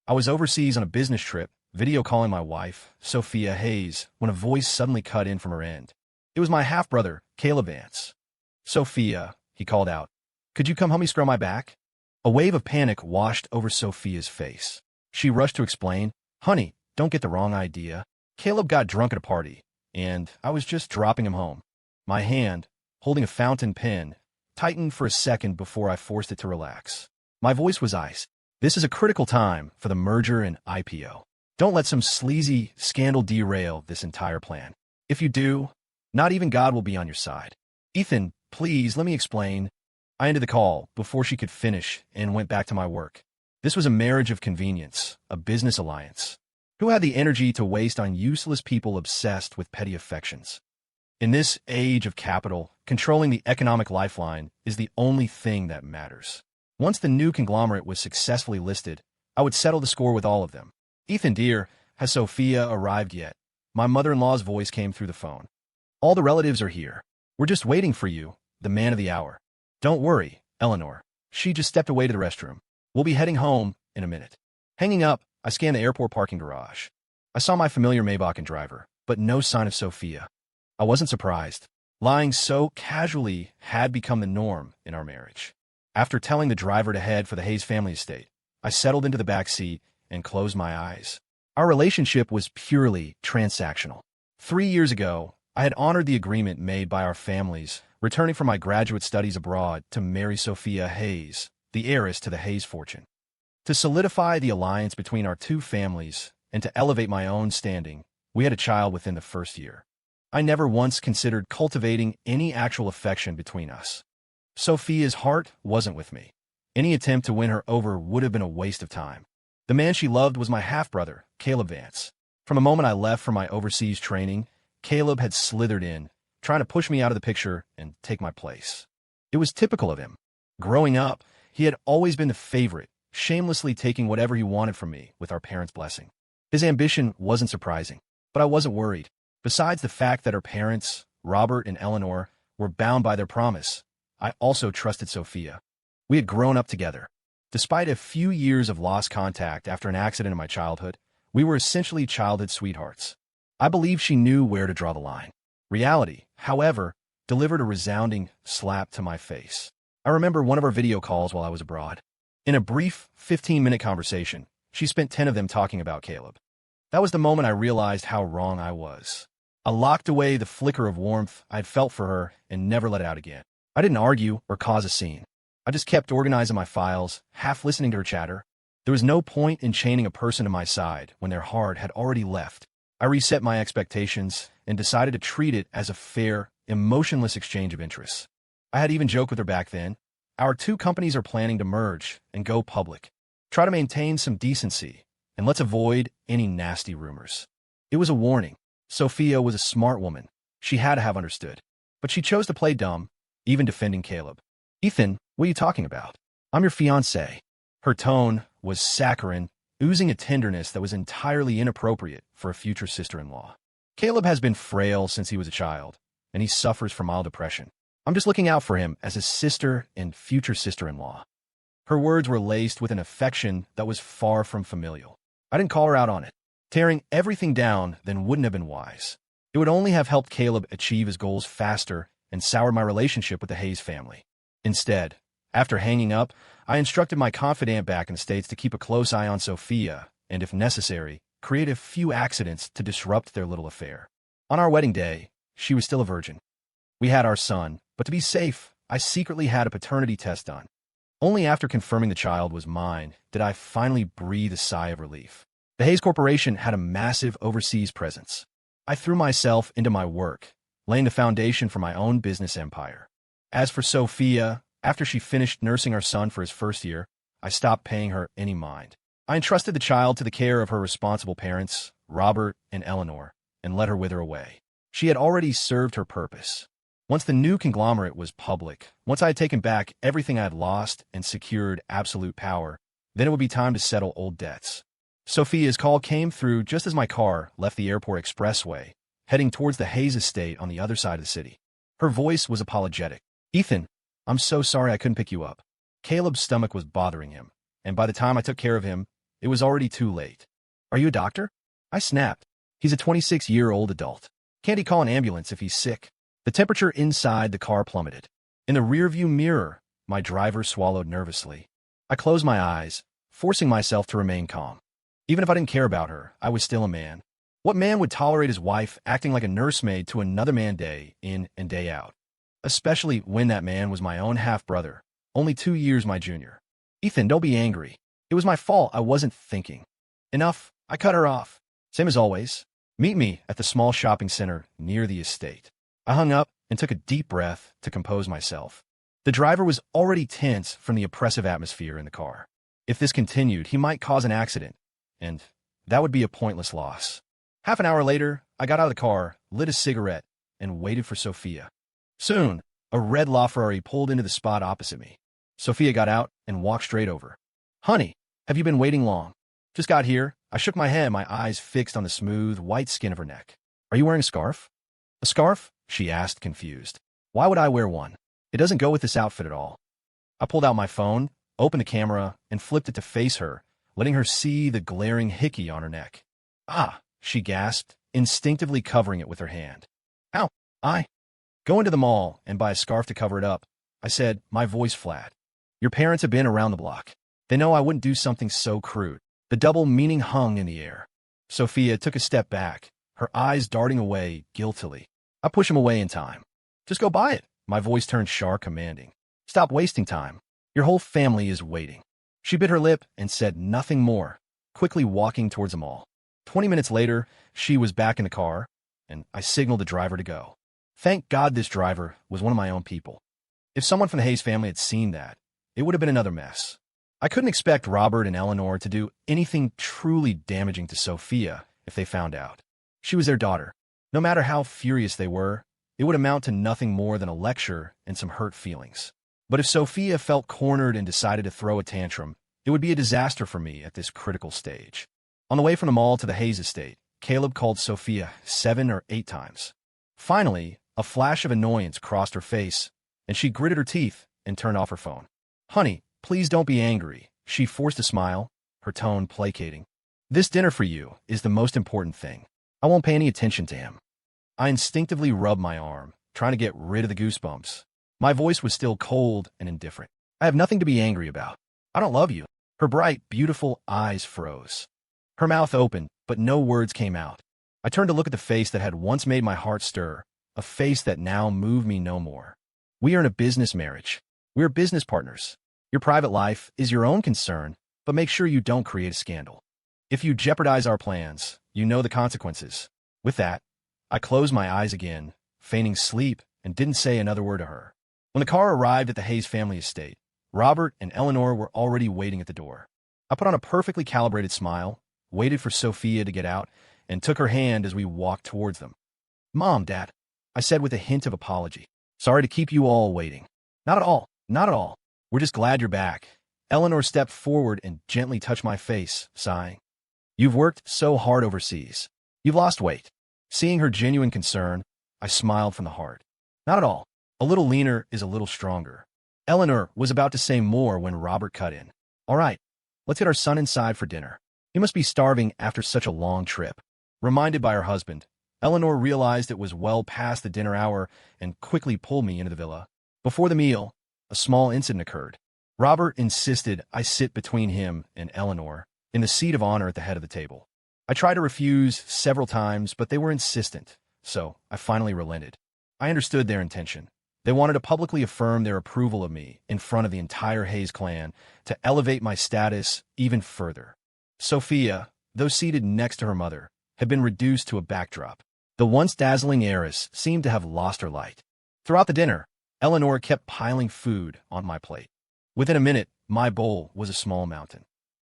I was overseas on a business trip, video calling my wife, Sophia Hayes, when a voice suddenly cut in from her end. It was my half-brother, Caleb Vance. "Sophia," he called out, "could you come help me scrub my back?" A wave of panic washed over Sophia's face. She rushed to explain, "Honey, don't get the wrong idea. Caleb got drunk at a party, and I was just dropping him home." My hand, holding a fountain pen, tightened for a second before I forced it to relax. My voice was ice. "This is a critical time for the merger and IPO. Don't let some sleazy scandal derail this entire plan. If you do, not even God will be on your side." "Ethan, please, let me explain." I ended the call before she could finish and went back to my work. This was a marriage of convenience, a business alliance. Who had the energy to waste on useless people obsessed with petty affections? In this age of capital, controlling the economic lifeline is the only thing that matters. Once the new conglomerate was successfully listed, I would settle the score with all of them. "Ethan, dear, has Sophia arrived yet?" My mother-in-law's voice came through the phone. "All the relatives are here. We're just waiting for you, the man of the hour." "Don't worry, Eleanor." She just stepped away to the restroom. "We'll be heading home in a minute." Hanging up, I scanned the airport parking garage. I saw my familiar Maybach driver, but no sign of Sophia. I wasn't surprised. Lying so casually had become the norm in our marriage. After telling the driver to head for the Hayes family estate, I settled into the back seat and closed my eyes. Our relationship was purely transactional. 3 years ago, I had honored the agreement made by our families, returning from my graduate studies abroad to marry Sophia Hayes, the heiress to the Hayes fortune. To solidify the alliance between our two families and to elevate my own standing, we had a child within the first year. I never once considered cultivating any actual affection between us. Sophia's heart wasn't with me. Any attempt to win her over would have been a waste of time. The man she loved was my half-brother, Caleb Vance. From the moment I left for my overseas training, Caleb had slithered in, trying to push me out of the picture and take my place. It was typical of him. Growing up, he had always been the favorite, shamelessly taking whatever he wanted from me with our parents' blessing. His ambition wasn't surprising, but I wasn't worried. Besides the fact that our parents, Robert and Eleanor, were bound by their promise, I also trusted Sophia. We had grown up together. Despite a few years of lost contact after an accident in my childhood, we were essentially childhood sweethearts. I believed she knew where to draw the line. Reality, however, delivered a resounding slap to my face. I remember one of our video calls while I was abroad. In a brief 15-minute conversation, she spent 10 of them talking about Caleb. That was the moment I realized how wrong I was. I locked away the flicker of warmth I had felt for her and never let it out again. I didn't argue or cause a scene. I just kept organizing my files, half listening to her chatter. There was no point in chaining a person to my side when their heart had already left. I reset my expectations and decided to treat it as a fair, emotionless exchange of interests. I had even joked with her back then. Our two companies are planning to merge and go public. Try to maintain some decency, and let's avoid any nasty rumors. It was a warning. Sophia was a smart woman. She had to have understood. But she chose to play dumb, even defending Caleb. "Ethan, what are you talking about? I'm your fiancé." Her tone was saccharine, oozing a tenderness that was entirely inappropriate for a future sister-in-law. "Caleb has been frail since he was a child, and he suffers from mild depression. I'm just looking out for him as a sister and future sister-in-law." Her words were laced with an affection that was far from familial. I didn't call her out on it. Tearing everything down then wouldn't have been wise. It would only have helped Caleb achieve his goals faster and soured my relationship with the Hayes family. Instead, after hanging up, I instructed my confidant back in the States to keep a close eye on Sophia and, if necessary, create a few accidents to disrupt their little affair. On our wedding day, she was still a virgin. We had our son, but to be safe, I secretly had a paternity test done. Only after confirming the child was mine did I finally breathe a sigh of relief. The Hayes Corporation had a massive overseas presence. I threw myself into my work, laying the foundation for my own business empire. As for Sophia, after she finished nursing our son for his first year, I stopped paying her any mind. I entrusted the child to the care of her responsible parents, Robert and Eleanor, and let her wither away. She had already served her purpose. Once the new conglomerate was public, once I had taken back everything I had lost and secured absolute power, then it would be time to settle old debts. Sophia's call came through just as my car left the airport expressway, heading towards the Hayes estate on the other side of the city. Her voice was apologetic. "Ethan, I'm so sorry I couldn't pick you up." Caleb's stomach was bothering him, and by the time I took care of him, it was already too late. Are you a doctor? I snapped. He's a 26-year-old adult. Can't he call an ambulance if he's sick? The temperature inside the car plummeted. In the rearview mirror, my driver swallowed nervously. I closed my eyes, forcing myself to remain calm. Even if I didn't care about her, I was still a man. What man would tolerate his wife acting like a nursemaid to another man day in and day out? Especially when that man was my own half-brother, only 2 years my junior. Ethan, don't be angry. It was my fault. I wasn't thinking. Enough. I cut her off. Same as always. Meet me at the small shopping center near the estate. I hung up and took a deep breath to compose myself. The driver was already tense from the oppressive atmosphere in the car. If this continued, he might cause an accident, and that would be a pointless loss. Half an hour later, I got out of the car, lit a cigarette, and waited for Sophia. Soon, a red LaFerrari pulled into the spot opposite me. Sophia got out and walked straight over. Honey, have you been waiting long? Just got here. I shook my head, my eyes fixed on the smooth, white skin of her neck. Are you wearing a scarf? A scarf? She asked, confused. Why would I wear one? It doesn't go with this outfit at all. I pulled out my phone, opened the camera, and flipped it to face her, letting her see the glaring hickey on her neck. Ah, she gasped, instinctively covering it with her hand. Ow, Go into the mall and buy a scarf to cover it up, I said, my voice flat. Your parents have been around the block. They know I wouldn't do something so crude. The double meaning hung in the air. Sophia took a step back, her eyes darting away guiltily. I pushed him away in time. Just go buy it. My voice turned sharp, commanding. Stop wasting time. Your whole family is waiting. She bit her lip and said nothing more, quickly walking towards the mall. 20 minutes later, she was back in the car, and I signaled the driver to go. Thank God this driver was one of my own people. If someone from the Hayes family had seen that, it would have been another mess. I couldn't expect Robert and Eleanor to do anything truly damaging to Sophia if they found out. She was their daughter. No matter how furious they were, it would amount to nothing more than a lecture and some hurt feelings. But if Sophia felt cornered and decided to throw a tantrum, it would be a disaster for me at this critical stage. On the way from the mall to the Hayes estate, Caleb called Sophia 7 or 8 times. Finally, a flash of annoyance crossed her face, and she gritted her teeth and turned off her phone. Honey, please don't be angry. She forced a smile, her tone placating. This dinner for you is the most important thing. I won't pay any attention to him. I instinctively rubbed my arm, trying to get rid of the goosebumps. My voice was still cold and indifferent. I have nothing to be angry about. I don't love you. Her bright, beautiful eyes froze. Her mouth opened, but no words came out. I turned to look at the face that had once made my heart stir, a face that now moved me no more. We are in a business marriage. We're business partners. Your private life is your own concern, but make sure you don't create a scandal. If you jeopardize our plans, you know the consequences. With that, I closed my eyes again, feigning sleep, and didn't say another word to her. When the car arrived at the Hayes family estate, Robert and Eleanor were already waiting at the door. I put on a perfectly calibrated smile, waited for Sophia to get out, and took her hand as we walked towards them. Mom, Dad, I said with a hint of apology. Sorry to keep you all waiting. Not at all, not at all. We're just glad you're back. Eleanor stepped forward and gently touched my face, sighing. You've worked so hard overseas. You've lost weight. Seeing her genuine concern, I smiled from the heart. Not at all. A little leaner is a little stronger. Eleanor was about to say more when Robert cut in. All right, let's get our son inside for dinner. He must be starving after such a long trip. Reminded by her husband, Eleanor realized it was well past the dinner hour and quickly pulled me into the villa. Before the meal, a small incident occurred. Robert insisted I sit between him and Eleanor in the seat of honor at the head of the table. I tried to refuse several times, but they were insistent, so I finally relented. I understood their intention. They wanted to publicly affirm their approval of me in front of the entire Hayes clan to elevate my status even further. Sophia, though seated next to her mother, had been reduced to a backdrop. The once dazzling heiress seemed to have lost her light. Throughout the dinner, Eleanor kept piling food on my plate. Within a minute, my bowl was a small mountain.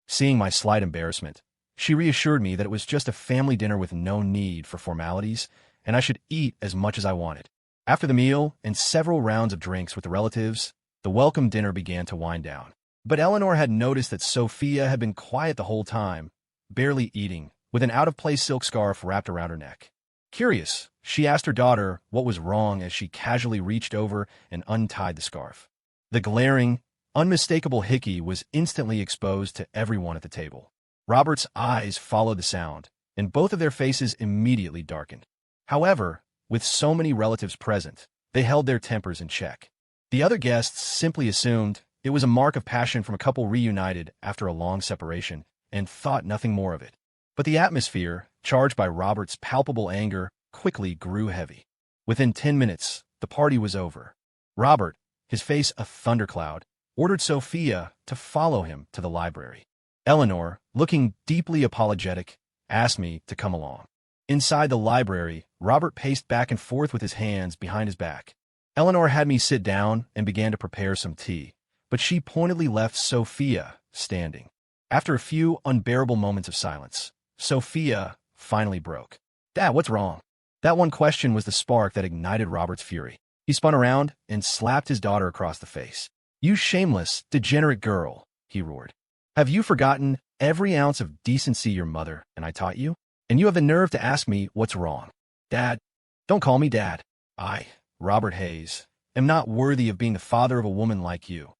Seeing my slight embarrassment, she reassured me that it was just a family dinner with no need for formalities, and I should eat as much as I wanted. After the meal and several rounds of drinks with the relatives, the welcome dinner began to wind down. But Eleanor had noticed that Sophia had been quiet the whole time, barely eating, with an out-of-place silk scarf wrapped around her neck. Curious, she asked her daughter what was wrong as she casually reached over and untied the scarf. The glaring, unmistakable hickey was instantly exposed to everyone at the table. Robert's eyes followed the sound, and both of their faces immediately darkened. However, with so many relatives present, they held their tempers in check. The other guests simply assumed it was a mark of passion from a couple reunited after a long separation and thought nothing more of it. But the atmosphere, charged by Robert's palpable anger, quickly grew heavy. Within 10 minutes, the party was over. Robert, his face a thundercloud, ordered Sophia to follow him to the library. Eleanor, looking deeply apologetic, asked me to come along. Inside the library, Robert paced back and forth with his hands behind his back. Eleanor had me sit down and began to prepare some tea, but she pointedly left Sophia standing. After a few unbearable moments of silence, Sophia finally broke. "Dad, what's wrong?" That one question was the spark that ignited Robert's fury. He spun around and slapped his daughter across the face. "You shameless, degenerate girl," he roared. "Have you forgotten every ounce of decency your mother and I taught you? And you have the nerve to ask me what's wrong? Dad, don't call me Dad. I, Robert Hayes, am not worthy of being the father of a woman like you."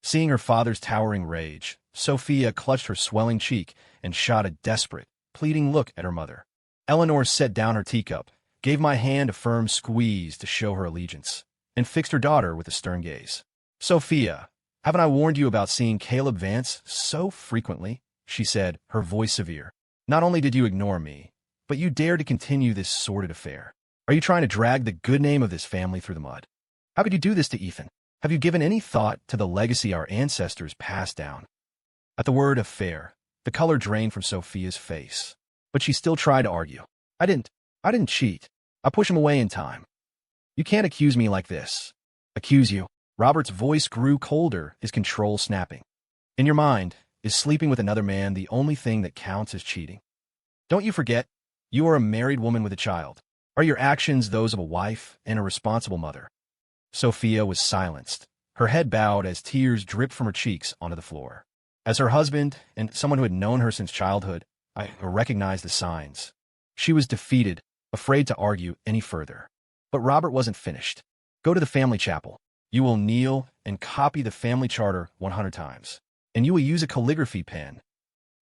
Seeing her father's towering rage, Sophia clutched her swelling cheek and shot a desperate, pleading look at her mother. Eleanor set down her teacup, gave my hand a firm squeeze to show her allegiance, and fixed her daughter with a stern gaze. "Sophia, haven't I warned you about seeing Caleb Vance so frequently?" she said, her voice severe. "Not only did you ignore me, but you dare to continue this sordid affair. Are you trying to drag the good name of this family through the mud? How could you do this to Ethan? Have you given any thought to the legacy our ancestors passed down?" At the word affair, the color drained from Sophia's face, but she still tried to argue. I didn't cheat. I pushed him away in time. You can't accuse me like this." "Accuse you?" Robert's voice grew colder, his control snapping. "In your mind, is sleeping with another man the only thing that counts as cheating? Don't you forget, you are a married woman with a child. Are your actions those of a wife and a responsible mother?" Sophia was silenced, her head bowed as tears dripped from her cheeks onto the floor. As her husband and someone who had known her since childhood, I recognized the signs. She was defeated, afraid to argue any further. But Robert wasn't finished. "Go to the family chapel. You will kneel and copy the family charter 100 times. And you will use a calligraphy pen."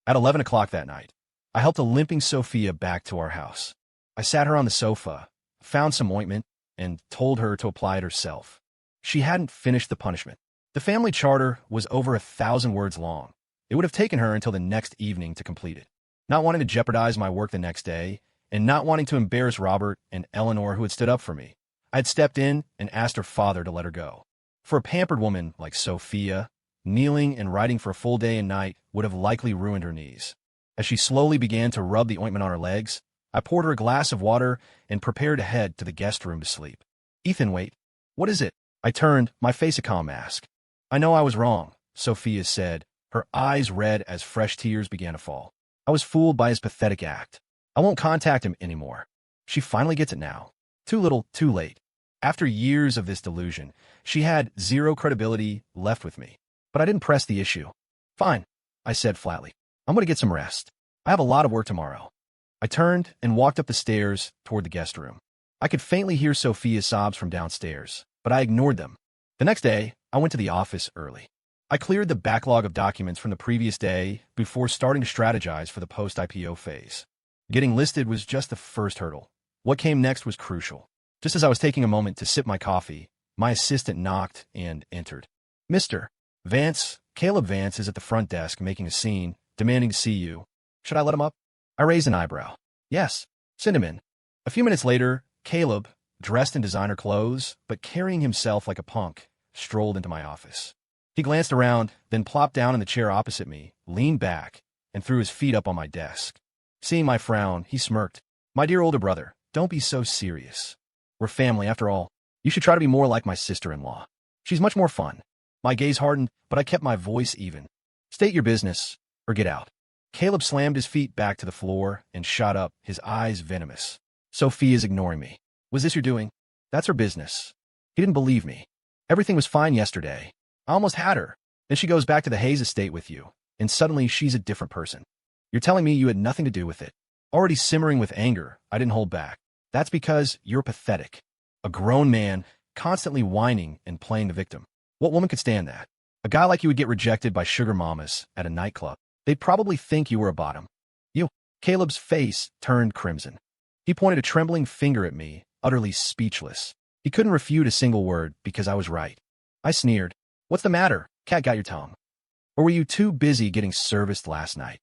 At 11 o'clock that night, I helped a limping Sophia back to our house. I sat her on the sofa, found some ointment, and told her to apply it herself. She hadn't finished the punishment. The family charter was over 1,000 words long. It would have taken her until the next evening to complete it. Not wanting to jeopardize my work the next day, and not wanting to embarrass Robert and Eleanor, who had stood up for me, I had stepped in and asked her father to let her go. For a pampered woman like Sophia, kneeling and writing for a full day and night would have likely ruined her knees. As she slowly began to rub the ointment on her legs, I poured her a glass of water and prepared to head to the guest room to sleep. "Ethan, wait. What is it?" I turned, my face a calm mask. "I know I was wrong," Sophia said, her eyes red as fresh tears began to fall. "I was fooled by his pathetic act. I won't contact him anymore." She finally gets it now. Too little, too late. After years of this delusion, she had zero credibility left with me. But I didn't press the issue. "Fine," I said flatly. "I'm going to get some rest. I have a lot of work tomorrow." I turned and walked up the stairs toward the guest room. I could faintly hear Sophia's sobs from downstairs, but I ignored them. The next day, I went to the office early. I cleared the backlog of documents from the previous day before starting to strategize for the post-IPO phase. Getting listed was just the first hurdle. What came next was crucial. Just as I was taking a moment to sip my coffee, my assistant knocked and entered. "Mr. Vance, Caleb Vance is at the front desk making a scene, demanding to see you. Should I let him up?" I raised an eyebrow. "Yes, send him in." A few minutes later, Caleb, dressed in designer clothes, but carrying himself like a punk, strolled into my office. He glanced around, then plopped down in the chair opposite me, leaned back, and threw his feet up on my desk. Seeing my frown, he smirked. "My dear older brother, don't be so serious. We're family, after all. You should try to be more like my sister-in-law. She's much more fun." My gaze hardened, but I kept my voice even. "State your business, or get out." Caleb slammed his feet back to the floor and shot up, his eyes venomous. "Sophia's ignoring me. Was this your doing?" "That's her business." He didn't believe me. "Everything was fine yesterday. I almost had her. Then she goes back to the Hayes estate with you, and suddenly she's a different person. You're telling me you had nothing to do with it." Already simmering with anger, I didn't hold back. "That's because you're pathetic. A grown man, constantly whining and playing the victim. What woman could stand that? A guy like you would get rejected by sugar mamas at a nightclub." They'd probably think you were a bottom. You. Caleb's face turned crimson. He pointed a trembling finger at me, utterly speechless. He couldn't refute a single word because I was right. I sneered. What's the matter? Cat got your tongue. Or were you too busy getting serviced last night?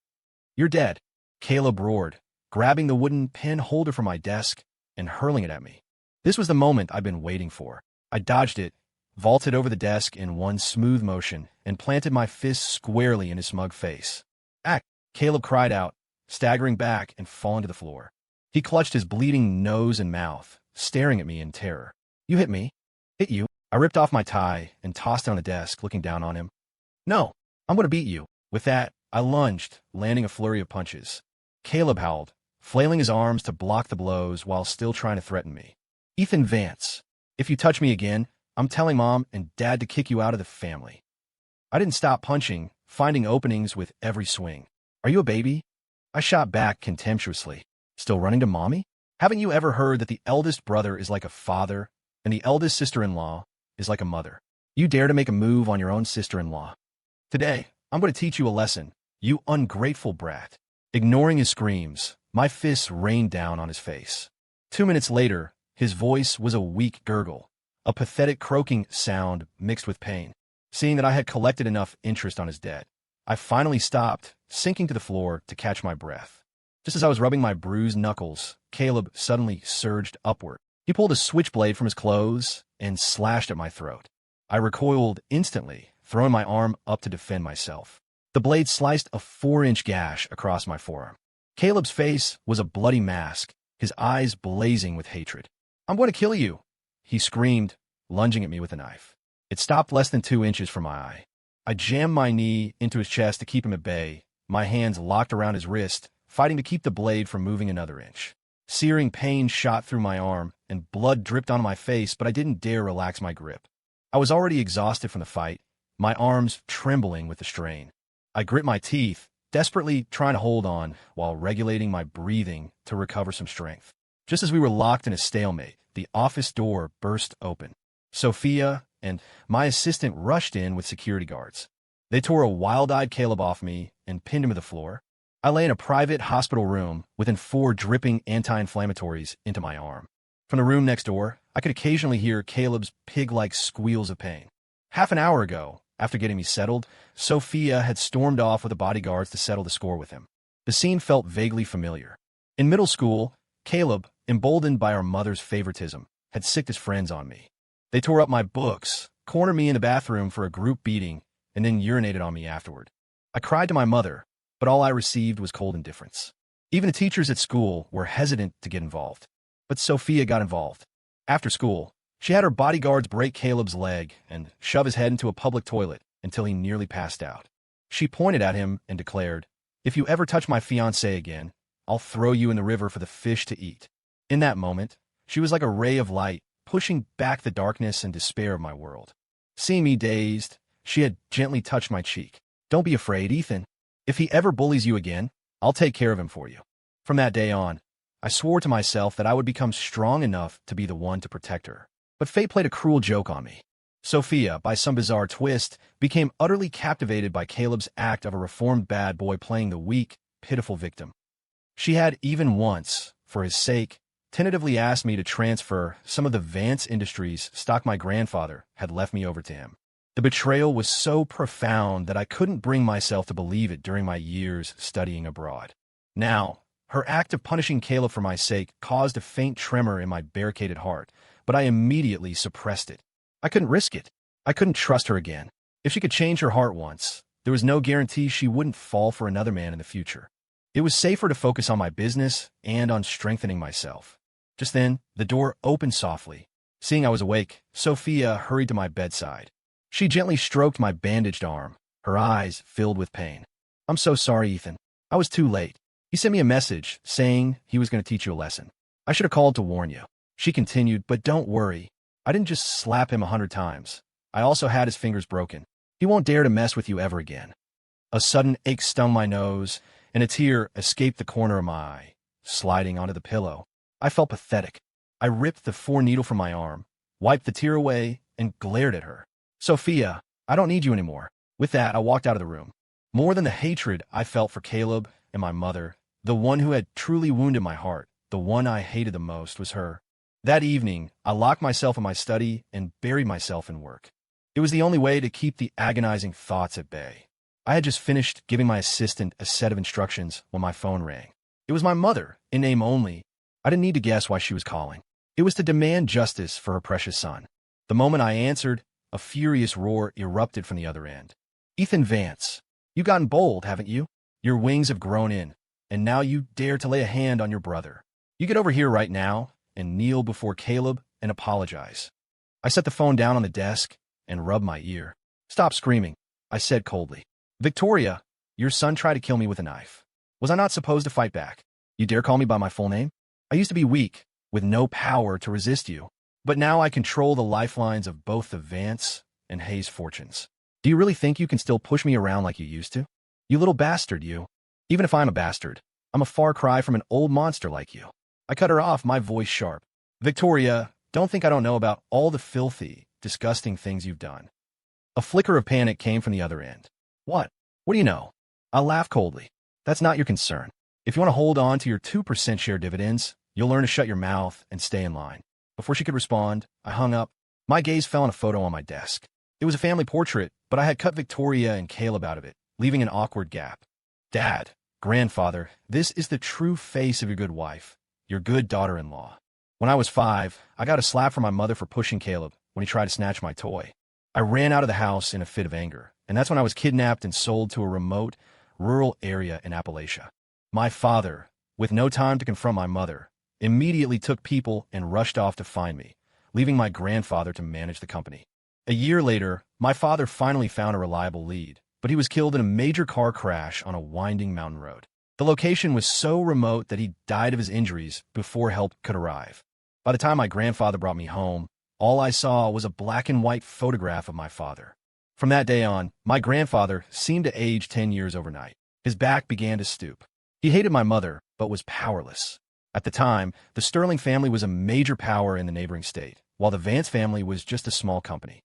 You're dead. Caleb roared, grabbing the wooden pen holder from my desk and hurling it at me. This was the moment I'd been waiting for. I dodged it, vaulted over the desk in one smooth motion, and planted my fist squarely in his smug face. Ack! Caleb cried out, staggering back and falling to the floor. He clutched his bleeding nose and mouth, staring at me in terror. You hit me. Hit you. I ripped off my tie and tossed it on the desk, looking down on him. No, I'm going to beat you. With that, I lunged, landing a flurry of punches. Caleb howled, flailing his arms to block the blows while still trying to threaten me. Ethan Vance, if you touch me again, I'm telling Mom and Dad to kick you out of the family. I didn't stop punching, finding openings with every swing. Are you a baby? I shot back contemptuously. Still running to Mommy? Haven't you ever heard that the eldest brother is like a father and the eldest sister-in-law is like a mother? You dare to make a move on your own sister-in-law. Today, I'm going to teach you a lesson, you ungrateful brat. Ignoring his screams, my fists rained down on his face. 2 minutes later, his voice was a weak gurgle, a pathetic croaking sound mixed with pain. Seeing that I had collected enough interest on his debt, I finally stopped, sinking to the floor to catch my breath. Just as I was rubbing my bruised knuckles, Caleb suddenly surged upward. He pulled a switchblade from his clothes and slashed at my throat. I recoiled instantly, throwing my arm up to defend myself. The blade sliced a 4-inch gash across my forearm. Caleb's face was a bloody mask, his eyes blazing with hatred. I'm going to kill you, he screamed, lunging at me with a knife. It stopped less than 2 inches from my eye. I jammed my knee into his chest to keep him at bay, my hands locked around his wrist, fighting to keep the blade from moving another inch. Searing pain shot through my arm, and blood dripped onto my face, but I didn't dare relax my grip. I was already exhausted from the fight, my arms trembling with the strain. I grit my teeth, desperately trying to hold on while regulating my breathing to recover some strength. Just as we were locked in a stalemate, the office door burst open. Sophia and my assistant rushed in with security guards. They tore a wild-eyed Caleb off me and pinned him to the floor. I lay in a private hospital room within 4 dripping anti-inflammatories into my arm. From the room next door, I could occasionally hear Caleb's pig-like squeals of pain. Half an hour ago, after getting me settled, Sophia had stormed off with the bodyguards to settle the score with him. The scene felt vaguely familiar. In middle school, Caleb, emboldened by our mother's favoritism, had sicked his friends on me. They tore up my books, cornered me in the bathroom for a group beating, and then urinated on me afterward. I cried to my mother, but all I received was cold indifference. Even the teachers at school were hesitant to get involved. But Sophia got involved. After school, she had her bodyguards break Caleb's leg and shove his head into a public toilet until he nearly passed out. She pointed at him and declared, "If you ever touch my fiancé again, I'll throw you in the river for the fish to eat." In that moment, she was like a ray of light, pushing back the darkness and despair of my world. Seeing me dazed, she had gently touched my cheek. "Don't be afraid, Ethan. If he ever bullies you again, I'll take care of him for you." From that day on, I swore to myself that I would become strong enough to be the one to protect her. But fate played a cruel joke on me. Sophia, by some bizarre twist, became utterly captivated by Caleb's act of a reformed bad boy playing the weak, pitiful victim. She had even once, for his sake, tentatively asked me to transfer some of the Vance Industries stock my grandfather had left me over to him. The betrayal was so profound that I couldn't bring myself to believe it during my years studying abroad. Now, her act of punishing Caleb for my sake caused a faint tremor in my barricaded heart, but I immediately suppressed it. I couldn't risk it. I couldn't trust her again. If she could change her heart once, there was no guarantee she wouldn't fall for another man in the future. It was safer to focus on my business and on strengthening myself. Just then, the door opened softly. Seeing I was awake, Sophia hurried to my bedside. She gently stroked my bandaged arm, her eyes filled with pain. "I'm so sorry, Ethan. I was too late. He sent me a message saying he was going to teach you a lesson. I should have called to warn you." She continued, "But don't worry. I didn't just slap him 100 times. I also had his fingers broken. He won't dare to mess with you ever again." A sudden ache stung my nose, and a tear escaped the corner of my eye, sliding onto the pillow. I felt pathetic. I ripped the 4-needle from my arm, wiped the tear away, and glared at her. "Sophia, I don't need you anymore." With that, I walked out of the room. More than the hatred I felt for Caleb and my mother, the one who had truly wounded my heart, the one I hated the most was her. That evening, I locked myself in my study and buried myself in work. It was the only way to keep the agonizing thoughts at bay. I had just finished giving my assistant a set of instructions when my phone rang. It was my mother, in name only. I didn't need to guess why she was calling. It was to demand justice for her precious son. The moment I answered, a furious roar erupted from the other end. "Ethan Vance, you've gotten bold, haven't you? Your wings have grown in, and now you dare to lay a hand on your brother. You get over here right now and kneel before Caleb and apologize." I set the phone down on the desk and rubbed my ear. "Stop screaming," I said coldly. "Victoria, your son tried to kill me with a knife. Was I not supposed to fight back? You dare call me by my full name? I used to be weak, with no power to resist you. But now I control the lifelines of both the Vance and Hayes fortunes. Do you really think you can still push me around like you used to? You little bastard, you. Even if I'm a bastard, I'm a far cry from an old monster like you." I cut her off, my voice sharp. "Victoria, don't think I don't know about all the filthy, disgusting things you've done." A flicker of panic came from the other end. "What? What do you know?" I laughed coldly. "That's not your concern. If you want to hold on to your 2% share dividends, you'll learn to shut your mouth and stay in line." Before she could respond, I hung up. My gaze fell on a photo on my desk. It was a family portrait, but I had cut Victoria and Caleb out of it, leaving an awkward gap. "Dad, grandfather, this is the true face of your good wife, your good daughter-in-law." When I was 5, I got a slap from my mother for pushing Caleb when he tried to snatch my toy. I ran out of the house in a fit of anger, and that's when I was kidnapped and sold to a remote, rural area in Appalachia. My father, with no time to confront my mother, immediately took people and rushed off to find me, leaving my grandfather to manage the company. A year later, my father finally found a reliable lead, but he was killed in a major car crash on a winding mountain road. The location was so remote that he died of his injuries before help could arrive. By the time my grandfather brought me home, all I saw was a black and white photograph of my father. From that day on, my grandfather seemed to age 10 years overnight. His back began to stoop. He hated my mother, but was powerless. At the time, the Sterling family was a major power in the neighboring state, while the Vance family was just a small company.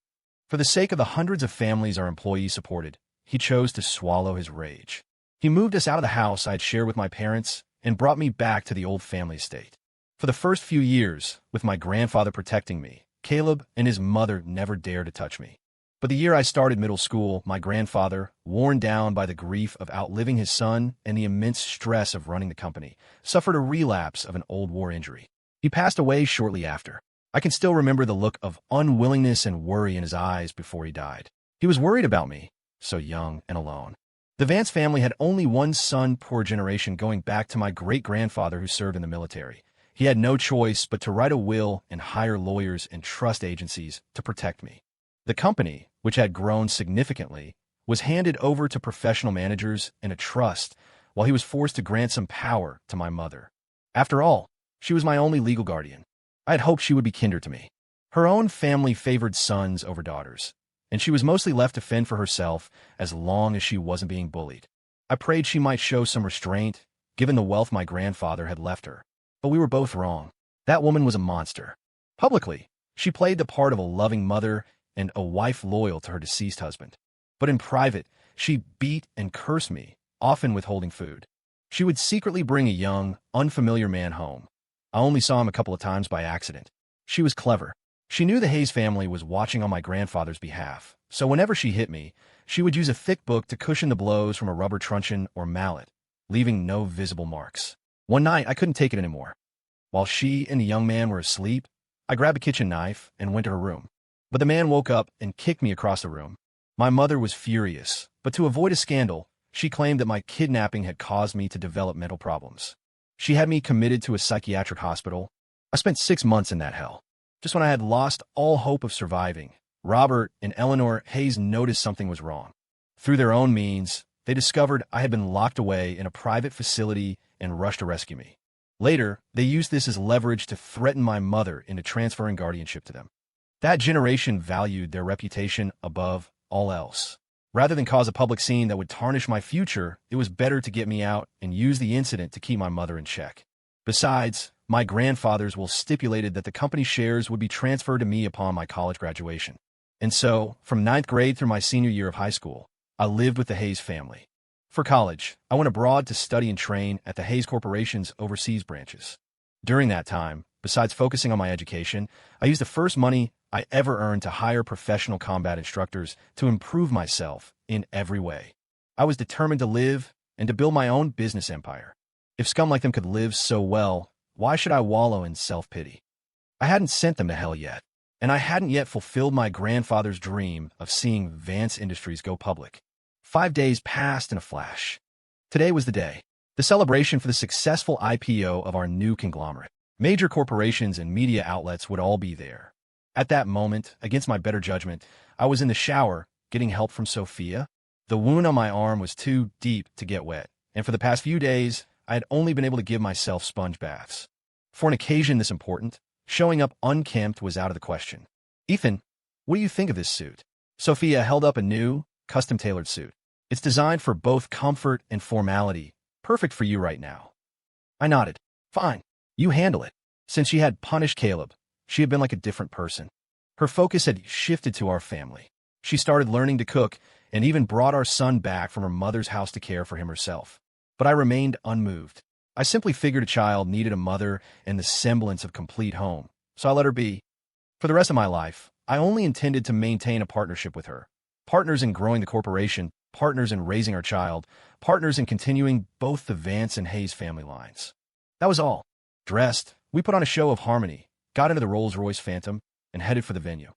For the sake of the hundreds of families our employees supported, he chose to swallow his rage. He moved us out of the house I had shared with my parents and brought me back to the old family estate. For the first few years, with my grandfather protecting me, Caleb and his mother never dared to touch me. But the year I started middle school, my grandfather, worn down by the grief of outliving his son and the immense stress of running the company, suffered a relapse of an old war injury. He passed away shortly after. I can still remember the look of unwillingness and worry in his eyes before he died. He was worried about me, so young and alone. The Vance family had only one son per generation going back to my great-grandfather who served in the military. He had no choice but to write a will and hire lawyers and trust agencies to protect me. The company, which had grown significantly, was handed over to professional managers and a trust, while he was forced to grant some power to my mother. After all, she was my only legal guardian. I had hoped she would be kinder to me. Her own family favored sons over daughters, and she was mostly left to fend for herself as long as she wasn't being bullied. I prayed she might show some restraint, given the wealth my grandfather had left her. But we were both wrong. That woman was a monster. Publicly, she played the part of a loving mother and a wife loyal to her deceased husband. But in private, she beat and cursed me, often withholding food. She would secretly bring a young, unfamiliar man home. I only saw him a couple of times by accident. She was clever. She knew the Hayes family was watching on my grandfather's behalf, so whenever she hit me, she would use a thick book to cushion the blows from a rubber truncheon or mallet, leaving no visible marks. One night, I couldn't take it anymore. While she and the young man were asleep, I grabbed a kitchen knife and went to her room. But the man woke up and kicked me across the room. My mother was furious, but to avoid a scandal, she claimed that my kidnapping had caused me to develop mental problems. She had me committed to a psychiatric hospital. I spent 6 months in that hell. Just when I had lost all hope of surviving, Robert and Eleanor Hayes noticed something was wrong. Through their own means, they discovered I had been locked away in a private facility and rushed to rescue me. Later, they used this as leverage to threaten my mother into transferring guardianship to them. That generation valued their reputation above all else. Rather than cause a public scene that would tarnish my future, it was better to get me out and use the incident to keep my mother in check. Besides, my grandfather's will stipulated that the company shares would be transferred to me upon my college graduation. And so, from 9th grade through my senior year of high school, I lived with the Hayes family. For college, I went abroad to study and train at the Hayes Corporation's overseas branches. During that time, besides focusing on my education, I used the first money I ever earned to hire professional combat instructors to improve myself in every way. I was determined to live and to build my own business empire. If scum like them could live so well, why should I wallow in self-pity? I hadn't sent them to hell yet, and I hadn't yet fulfilled my grandfather's dream of seeing Vance Industries go public. 5 days passed in a flash. Today was the day, the celebration for the successful IPO of our new conglomerate. Major corporations and media outlets would all be there. At that moment, against my better judgment, I was in the shower, getting help from Sophia. The wound on my arm was too deep to get wet, and for the past few days, I had only been able to give myself sponge baths. For an occasion this important, showing up unkempt was out of the question. Ethan, what do you think of this suit? Sophia held up a new, custom-tailored suit. It's designed for both comfort and formality, perfect for you right now. I nodded. Fine, you handle it. Since she had punished Caleb, she had been like a different person. Her focus had shifted to our family. She started learning to cook and even brought our son back from her mother's house to care for him herself. But I remained unmoved. I simply figured a child needed a mother and the semblance of complete home, so I let her be. For the rest of my life, I only intended to maintain a partnership with her. Partners in growing the corporation, partners in raising our child, partners in continuing both the Vance and Hayes family lines. That was all. Dressed, we put on a show of harmony, got into the Rolls-Royce Phantom, and headed for the venue.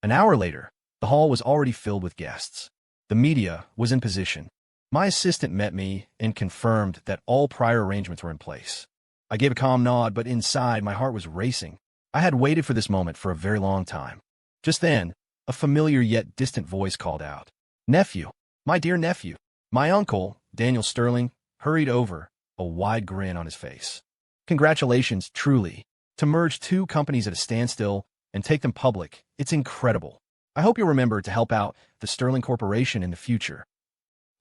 An hour later, the hall was already filled with guests. The media was in position. My assistant met me and confirmed that all prior arrangements were in place. I gave a calm nod, but inside my heart was racing. I had waited for this moment for a very long time. Just then, a familiar yet distant voice called out, "Nephew, my dear nephew." My uncle, Daniel Sterling, hurried over, a wide grin on his face. Congratulations, truly. To merge two companies at a standstill and take them public, it's incredible. I hope you'll remember to help out the Sterling Corporation in the future.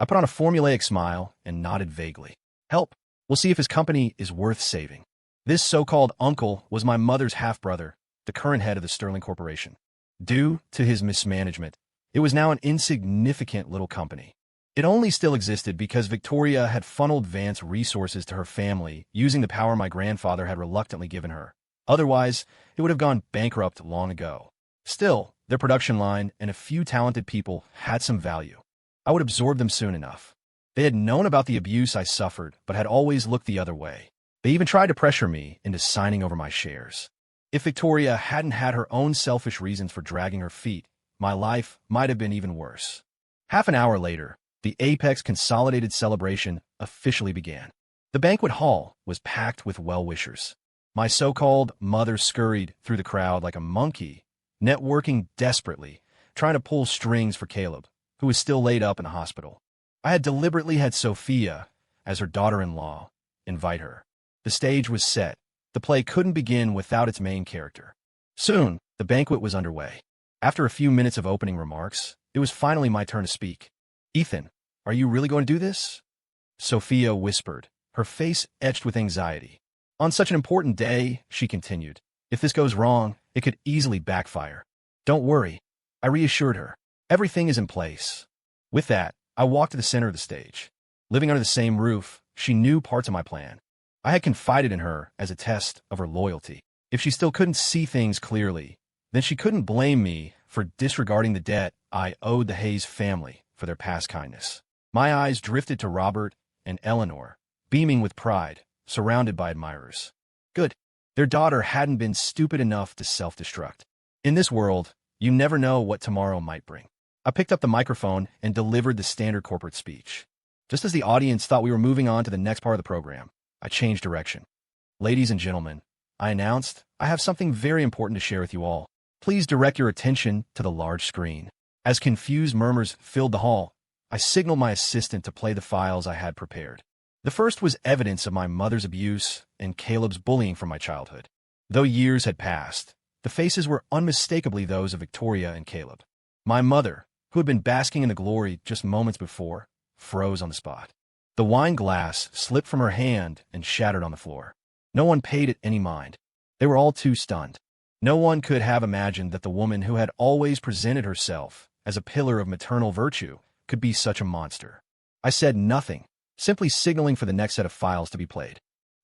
I put on a formulaic smile and nodded vaguely. Help. We'll see if his company is worth saving. This so-called uncle was my mother's half-brother, the current head of the Sterling Corporation. Due to his mismanagement, it was now an insignificant little company. It only still existed because Victoria had funneled Vance resources to her family using the power my grandfather had reluctantly given her. Otherwise, it would have gone bankrupt long ago. Still, their production line and a few talented people had some value. I would absorb them soon enough. They had known about the abuse I suffered, but had always looked the other way. They even tried to pressure me into signing over my shares. If Victoria hadn't had her own selfish reasons for dragging her feet, my life might have been even worse. Half an hour later, the Apex Consolidated celebration officially began. The banquet hall was packed with well-wishers. My so-called mother scurried through the crowd like a monkey, networking desperately, trying to pull strings for Caleb, who was still laid up in a hospital. I had deliberately had Sophia, as her daughter-in-law, invite her. The stage was set. The play couldn't begin without its main character. Soon, the banquet was underway. After a few minutes of opening remarks, it was finally my turn to speak. Ethan, are you really going to do this? Sophia whispered, her face etched with anxiety. On such an important day, she continued, if this goes wrong, it could easily backfire. Don't worry, I reassured her. Everything is in place. With that, I walked to the center of the stage. Living under the same roof, she knew parts of my plan. I had confided in her as a test of her loyalty. If she still couldn't see things clearly, then she couldn't blame me for disregarding the debt I owed the Hayes family for their past kindness. My eyes drifted to Robert and Eleanor, beaming with pride, surrounded by admirers. Good. Their daughter hadn't been stupid enough to self-destruct. In this world, you never know what tomorrow might bring. I picked up the microphone and delivered the standard corporate speech. Just as the audience thought we were moving on to the next part of the program, I changed direction. Ladies and gentlemen, I announced, I have something very important to share with you all. Please direct your attention to the large screen. As confused murmurs filled the hall, I signaled my assistant to play the files I had prepared. The first was evidence of my mother's abuse and Caleb's bullying from my childhood. Though years had passed, the faces were unmistakably those of Victoria and Caleb. My mother, who had been basking in the glory just moments before, froze on the spot. The wine glass slipped from her hand and shattered on the floor. No one paid it any mind. They were all too stunned. No one could have imagined that the woman who had always presented herself as a pillar of maternal virtue could be such a monster. I I said nothing, simply signaling for the next set of files to be played.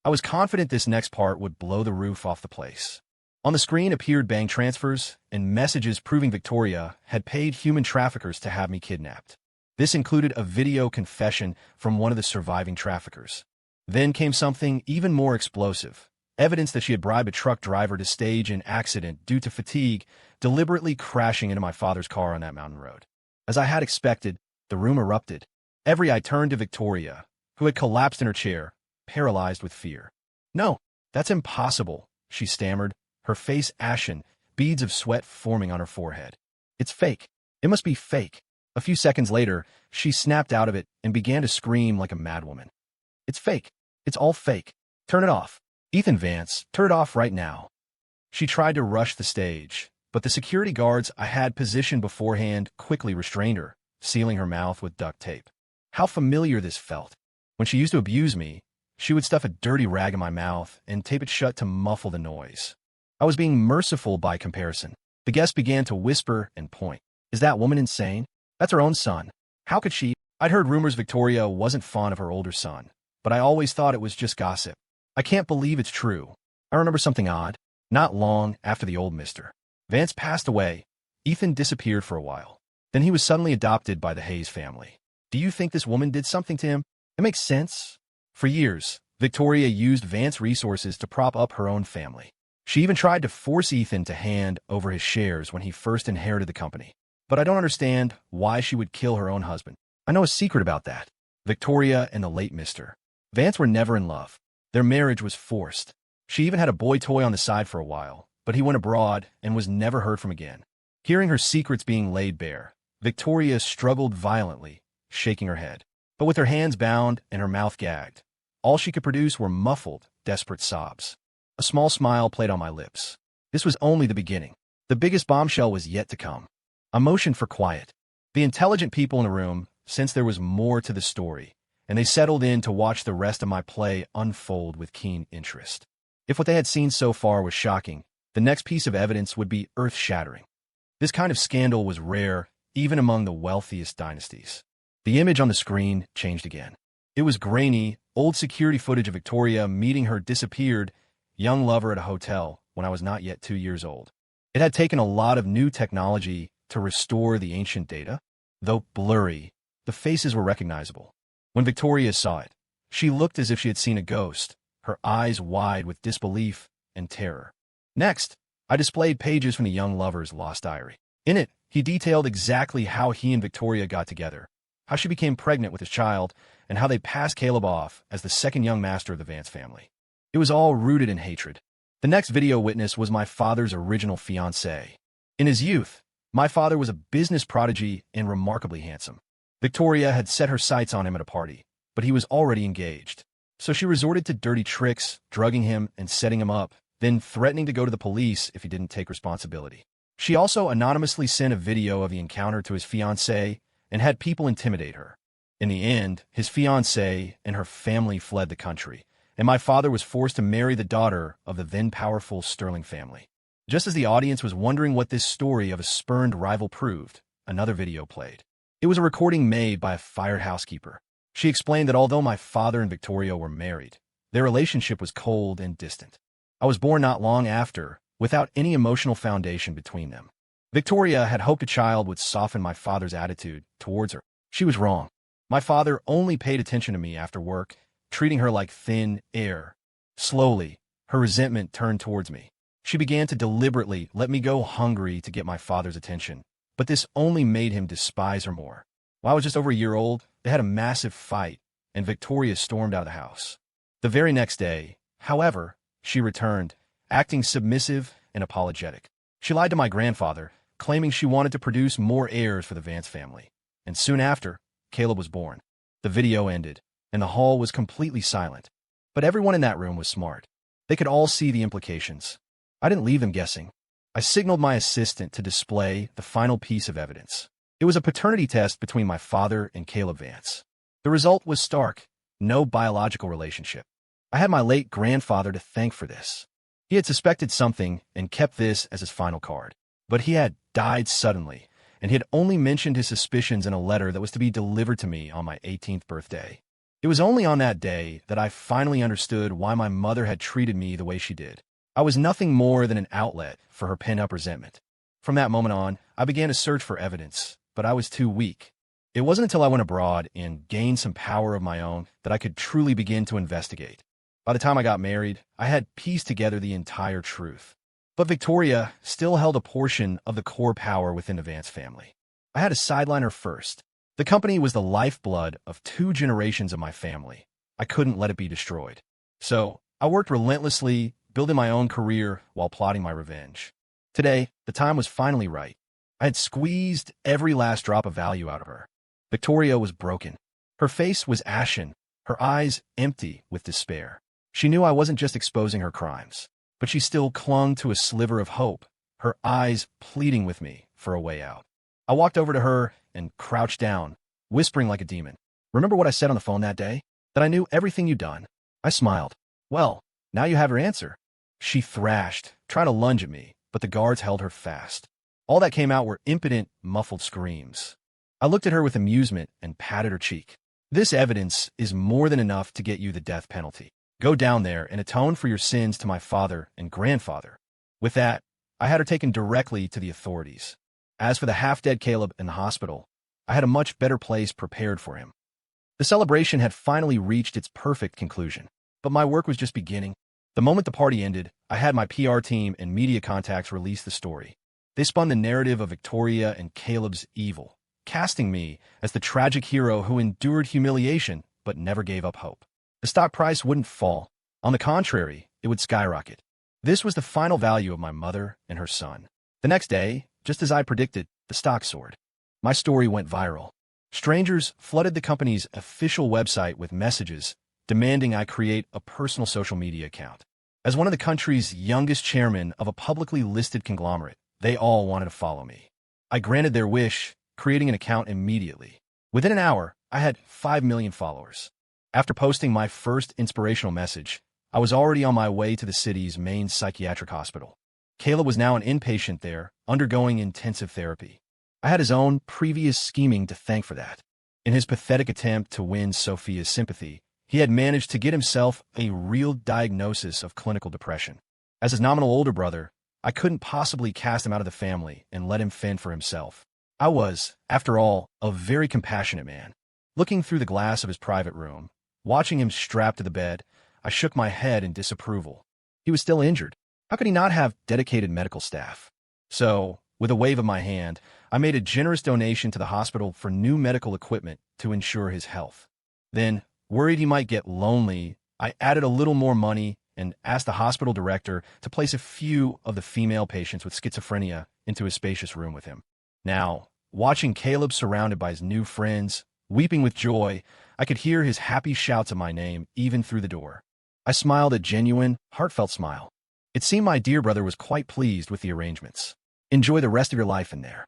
I was confident this next part would blow the roof off the place. On the screen appeared bank transfers and messages proving Victoria had paid human traffickers to have me kidnapped. This included a video confession from one of the surviving traffickers. Then came something even more explosive. Evidence that she had bribed a truck driver to stage an accident due to fatigue, deliberately crashing into my father's car on that mountain road. As I had expected, the room erupted. Every eye turned to Victoria, who had collapsed in her chair, paralyzed with fear. "No, that's impossible," she stammered, her face ashen, beads of sweat forming on her forehead. "It's fake. It must be fake." A few seconds later, she snapped out of it and began to scream like a madwoman. "It's fake. It's all fake. Turn it off. Ethan Vance, turn it off right now." She tried to rush the stage, but the security guards I had positioned beforehand quickly restrained her, sealing her mouth with duct tape. How familiar this felt. When she used to abuse me, she would stuff a dirty rag in my mouth and tape it shut to muffle the noise. I was being merciful by comparison. The guests began to whisper and point. "Is that woman insane? That's her own son. How could she?" I'd heard rumors Victoria wasn't fond of her older son, but I always thought it was just gossip. "I can't believe it's true." I remember something odd. Not long after the old Mr. Vance passed away, Ethan disappeared for a while. Then he was suddenly adopted by the Hayes family. Do you think this woman did something to him? It makes sense. For years, Victoria used Vance resources to prop up her own family. She even tried to force Ethan to hand over his shares when he first inherited the company. But I don't understand why she would kill her own husband. I know a secret about that. Victoria and the late Mr. Vance were never in love. Their marriage was forced. She even had a boy toy on the side for a while, but he went abroad and was never heard from again. Hearing her secrets being laid bare, Victoria struggled violently, shaking her head. But with her hands bound and her mouth gagged, all she could produce were muffled, desperate sobs. A small smile played on my lips. This was only the beginning. The biggest bombshell was yet to come. I motioned for quiet. The intelligent people in the room sensed there was more to the story, and they settled in to watch the rest of my play unfold with keen interest. If what they had seen so far was shocking, the next piece of evidence would be earth-shattering. This kind of scandal was rare, even among the wealthiest dynasties. The image on the screen changed again. It was grainy, old security footage of Victoria meeting her disappeared young lover at a hotel when I was not yet 2 years old. It had taken a lot of new technology to restore the ancient data. Though blurry, the faces were recognizable. When Victoria saw it, she looked as if she had seen a ghost, her eyes wide with disbelief and terror. Next, I displayed pages from the young lover's lost diary. In it, he detailed exactly how he and Victoria got together, how she became pregnant with his child, and how they passed Caleb off as the second young master of the Vance family. It was all rooted in hatred. The next video witness was my father's original fiancée. In his youth, my father was a business prodigy and remarkably handsome. Victoria had set her sights on him at a party, but he was already engaged. So she resorted to dirty tricks, drugging him and setting him up, then threatening to go to the police if he didn't take responsibility. She also anonymously sent a video of the encounter to his fiancée and had people intimidate her. In the end, his fiancée and her family fled the country, and my father was forced to marry the daughter of the then powerful Sterling family. Just as the audience was wondering what this story of a spurned rival proved, another video played. It was a recording made by a fired housekeeper. She explained that although my father and Victoria were married, their relationship was cold and distant. I was born not long after, without any emotional foundation between them. Victoria had hoped a child would soften my father's attitude towards her. She was wrong. My father only paid attention to me after work, treating her like thin air. Slowly, her resentment turned towards me. She began to deliberately let me go hungry to get my father's attention, but this only made him despise her more. When I was just over a year old, they had a massive fight, and Victoria stormed out of the house. The very next day, however, she returned, acting submissive and apologetic. She lied to my grandfather, claiming she wanted to produce more heirs for the Vance family. And soon after, Caleb was born. The video ended, and the hall was completely silent. But everyone in that room was smart. They could all see the implications. I didn't leave them guessing. I signaled my assistant to display the final piece of evidence. It was a paternity test between my father and Caleb Vance. The result was stark. No biological relationship. I had my late grandfather to thank for this. He had suspected something and kept this as his final card. But he had died suddenly, and he had only mentioned his suspicions in a letter that was to be delivered to me on my 18th birthday. It was only on that day that I finally understood why my mother had treated me the way she did. I was nothing more than an outlet for her pent-up resentment. From that moment on, I began to search for evidence, but I was too weak. It wasn't until I went abroad and gained some power of my own that I could truly begin to investigate. By the time I got married, I had pieced together the entire truth. But Victoria still held a portion of the core power within the Vance family. I had to sideline her first. The company was the lifeblood of 2 generations of my family. I couldn't let it be destroyed. So I worked relentlessly, building my own career while plotting my revenge. Today, the time was finally right. I had squeezed every last drop of value out of her. Victoria was broken. Her face was ashen, her eyes empty with despair. She knew I wasn't just exposing her crimes, but she still clung to a sliver of hope, her eyes pleading with me for a way out. I walked over to her and crouched down, whispering like a demon. "Remember what I said on the phone that day? That I knew everything you'd done?" I smiled. "Well, now you have your answer." She thrashed, trying to lunge at me, but the guards held her fast. All that came out were impotent, muffled screams. I looked at her with amusement and patted her cheek. "This evidence is more than enough to get you the death penalty. Go down there and atone for your sins to my father and grandfather." With that, I had her taken directly to the authorities. As for the half-dead Caleb in the hospital, I had a much better place prepared for him. The celebration had finally reached its perfect conclusion, but my work was just beginning. The moment the party ended, I had my PR team and media contacts release the story. They spun the narrative of Victoria and Caleb's evil, casting me as the tragic hero who endured humiliation but never gave up hope. The stock price wouldn't fall. On the contrary, it would skyrocket. This was the final value of my mother and her son. The next day, just as I predicted, the stock soared. My story went viral. Strangers flooded the company's official website with messages demanding I create a personal social media account. As one of the country's youngest chairmen of a publicly listed conglomerate, they all wanted to follow me. I granted their wish, creating an account immediately. Within an hour, I had 5 million followers. After posting my first inspirational message, I was already on my way to the city's main psychiatric hospital. Caleb was now an inpatient there, undergoing intensive therapy. I had his own previous scheming to thank for that. In his pathetic attempt to win Sophia's sympathy, he had managed to get himself a real diagnosis of clinical depression. As his nominal older brother, I couldn't possibly cast him out of the family and let him fend for himself. I was, after all, a very compassionate man. Looking through the glass of his private room, watching him strapped to the bed, I shook my head in disapproval. He was still injured. How could he not have dedicated medical staff? So, with a wave of my hand, I made a generous donation to the hospital for new medical equipment to ensure his health. Then, worried he might get lonely, I added a little more money and asked the hospital director to place a few of the female patients with schizophrenia into his spacious room with him. Now, watching Caleb surrounded by his new friends, weeping with joy, I could hear his happy shouts of my name even through the door. I smiled a genuine, heartfelt smile. It seemed my dear brother was quite pleased with the arrangements. "Enjoy the rest of your life in there.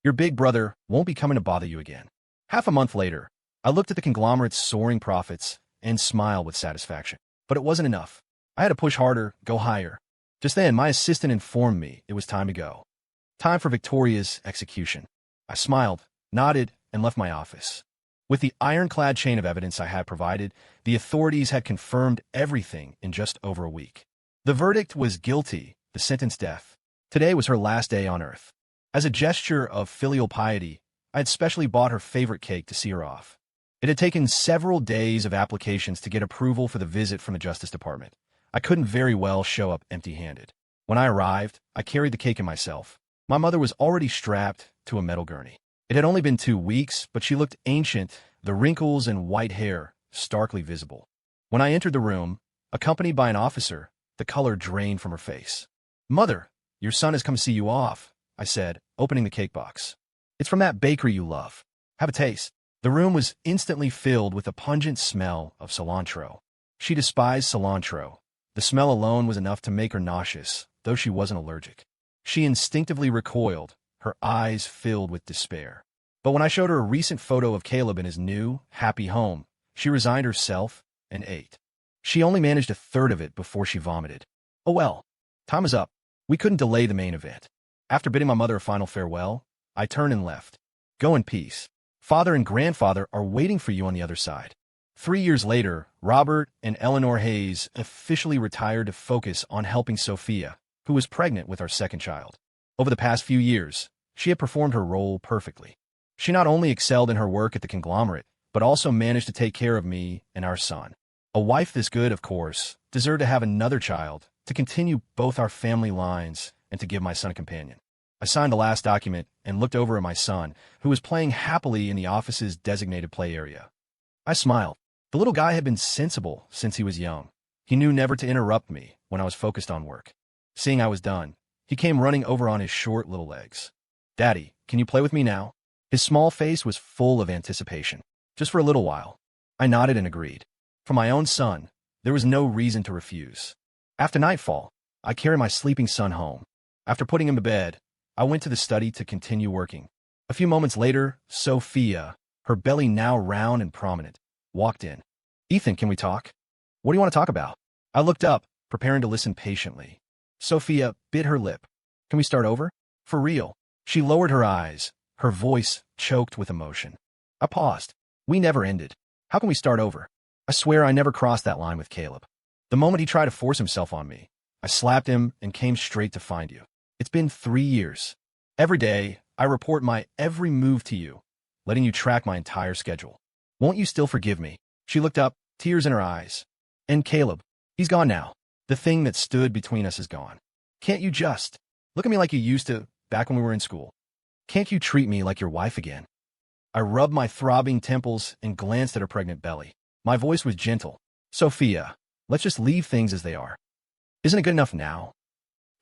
Your big brother won't be coming to bother you again." Half a month later, I looked at the conglomerate's soaring profits and smiled with satisfaction. But it wasn't enough. I had to push harder, go higher. Just then, my assistant informed me it was time to go. Time for Victoria's execution. I smiled, nodded, and left my office. With the ironclad chain of evidence I had provided, the authorities had confirmed everything in just over a week. The verdict was guilty, the sentence death. Today was her last day on earth. As a gesture of filial piety, I had specially bought her favorite cake to see her off. It had taken several days of applications to get approval for the visit from the Justice Department. I couldn't very well show up empty-handed. When I arrived, I carried the cake in myself. My mother was already strapped to a metal gurney. It had only been 2 weeks, but she looked ancient, the wrinkles and white hair starkly visible. When I entered the room, accompanied by an officer, the color drained from her face. "Mother, your son has come to see you off," I said, opening the cake box. "It's from that bakery you love. Have a taste." The room was instantly filled with a pungent smell of cilantro. She despised cilantro. The smell alone was enough to make her nauseous, though she wasn't allergic. She instinctively recoiled, her eyes filled with despair. But when I showed her a recent photo of Caleb in his new, happy home, she resigned herself and ate. She only managed a third of it before she vomited. Oh well, time was up. We couldn't delay the main event. After bidding my mother a final farewell, I turned and left. Go in peace. Father and grandfather are waiting for you on the other side. 3 years later, Robert and Eleanor Hayes officially retired to focus on helping Sophia, who was pregnant with our second child. Over the past few years, she had performed her role perfectly. She not only excelled in her work at the conglomerate, but also managed to take care of me and our son. A wife this good, of course, deserved to have another child, to continue both our family lines and to give my son a companion. I signed the last document and looked over at my son, who was playing happily in the office's designated play area. I smiled. The little guy had been sensible since he was young. He knew never to interrupt me when I was focused on work. Seeing I was done, he came running over on his short little legs. "Daddy, can you play with me now?" His small face was full of anticipation. "Just for a little while." I nodded and agreed. For my own son, there was no reason to refuse. After nightfall, I carried my sleeping son home. After putting him to bed, I went to the study to continue working. A few moments later, Sophia, her belly now round and prominent, walked in. "Ethan, can we talk?" "What do you want to talk about?" I looked up, preparing to listen patiently. Sophia bit her lip. "Can we start over?" "For real." She lowered her eyes, her voice choked with emotion. I paused. "We never ended. How can we start over?" I swear I never crossed that line with Caleb. The moment he tried to force himself on me, I slapped him and came straight to find you. It's been 3 years. Every day, I report my every move to you, letting you track my entire schedule. Won't you still forgive me? She looked up, tears in her eyes. And Caleb, he's gone now. The thing that stood between us is gone. Can't you just look at me like you used to back when we were in school? Can't you treat me like your wife again? I rubbed my throbbing temples and glanced at her pregnant belly. My voice was gentle. "Sophia, let's just leave things as they are. Isn't it good enough now?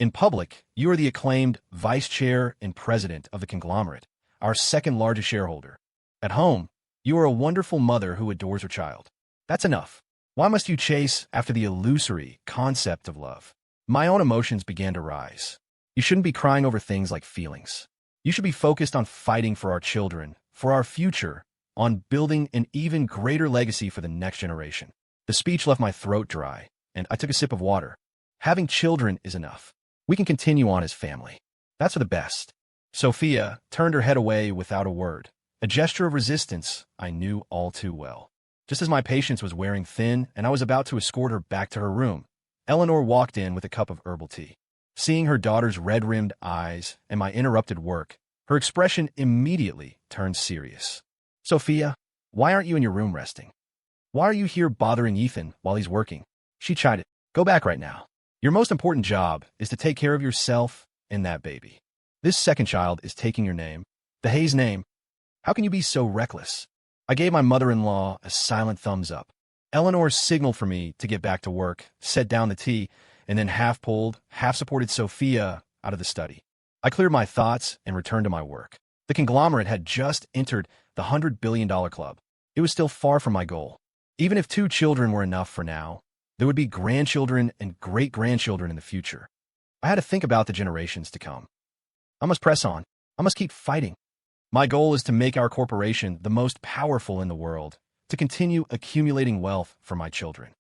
In public, you are the acclaimed vice chair and president of the conglomerate, our second largest shareholder. At home, you are a wonderful mother who adores her child. That's enough. Why must you chase after the illusory concept of love?" My own emotions began to rise. You shouldn't be crying over things like feelings. You should be focused on fighting for our children, for our future, on building an even greater legacy for the next generation. The speech left my throat dry, and I took a sip of water. Having children is enough. We can continue on as family. That's for the best. Sophia turned her head away without a word, a gesture of resistance I knew all too well. Just as my patience was wearing thin and I was about to escort her back to her room, Eleanor walked in with a cup of herbal tea. Seeing her daughter's red-rimmed eyes and my interrupted work, her expression immediately turned serious. "Sophia, why aren't you in your room resting? Why are you here bothering Ethan while he's working?" She chided. "Go back right now. Your most important job is to take care of yourself and that baby. This second child is taking your name, the Hayes name. How can you be so reckless?" I gave my mother-in-law a silent thumbs up. Eleanor signaled for me to get back to work, set down the tea, and then half-pulled, half-supported Sophia out of the study. I cleared my thoughts and returned to my work. The conglomerate had just entered the $100 billion club. It was still far from my goal. Even if 2 children were enough for now, there would be grandchildren and great-grandchildren in the future. I had to think about the generations to come. I must press on. I must keep fighting. My goal is to make our corporation the most powerful in the world, to continue accumulating wealth for my children.